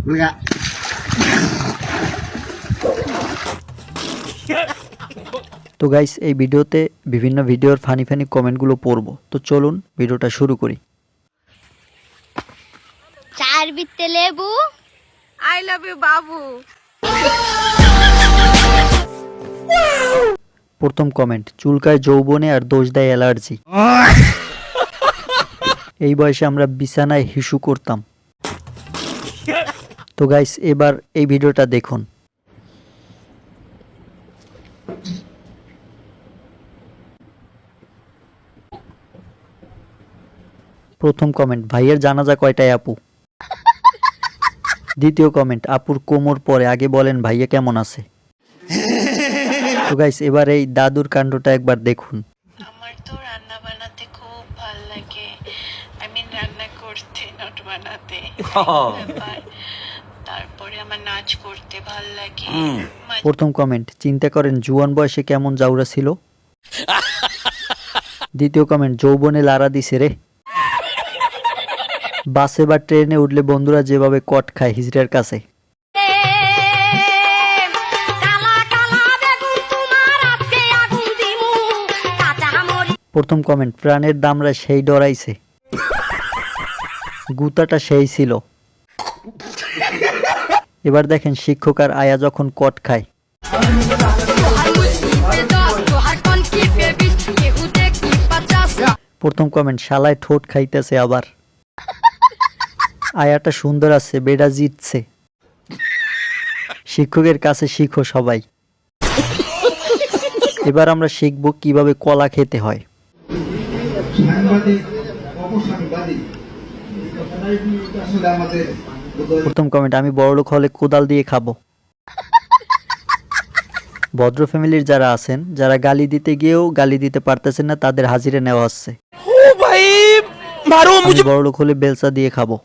তো গাইস এই ভিডিওতে বিভিন্ন ভিডিওর ফানি ফানি কমেন্টগুলো পড়ব। তো চলুন ভিডিওটা শুরু করি। চার বিতে লেবু, আই লাভ ইউ বাবু। প্রথম কমেন্ট, চুলকায় যৌবনে আর দোষ দেয় অ্যালার্জি। এই বয়সে আমরা বিছানায় হিসু করতাম। তো গাইস এবার এই ভিডিওটা দেখুন। প্রথম কমেন্ট, ভাইয়ের জানাজা কয়টায় আপু? দ্বিতীয় কমেন্ট, আপুর কোমর পরে আগে বলেন ভাইয়া কেমন আছে। তো গাইস এবার এই দাদুর কাণ্ডটা একবার দেখুন। আমার তো রান্না বানাতে খুব ভাল লাগে, রান্না করতে নট বানাতে। তারপরে আমার নাচ করতে ভাল লাগে। প্রথম কমেন্ট, চিন্তা করেন জুয়ান বয়সে কেমন জাউরা ছিল। দ্বিতীয় কমেন্ট, যৌবনে লারা দিছে রে। বাসে বা ট্রেনে উঠলে বন্ধুরা যেভাবে কট খায় হিজড়ার কাছে। প্রথম কমেন্ট, প্রাণের দামরা সেই ডরাইছে, গুতাটা সেই ছিল। এবার দেখেন শিক্ষক আর আয়া যখন কট খায়। প্রথম কমেন্ট, শালায় ঠোঁট খাইতেছে আবার। আয়াটা সুন্দর আছে, বেড়া জিতছে। শিক্ষকের কাছে শিখো সবাই। এবার আমরা শিখবো কিভাবে কলা খেতে হয়। প্রথম কমেন্ট, আমি বড়লোক হলে কোদাল দিয়ে খাবো। ভদ্র ফ্যামিলির যারা আছেন, যারা গালি দিতে গিয়েও গালি দিতে পারতেছেন না, তাদের হাজিরে নেওয়া হচ্ছে। আমি বড়লোক হলে বেলসা দিয়ে খাবো।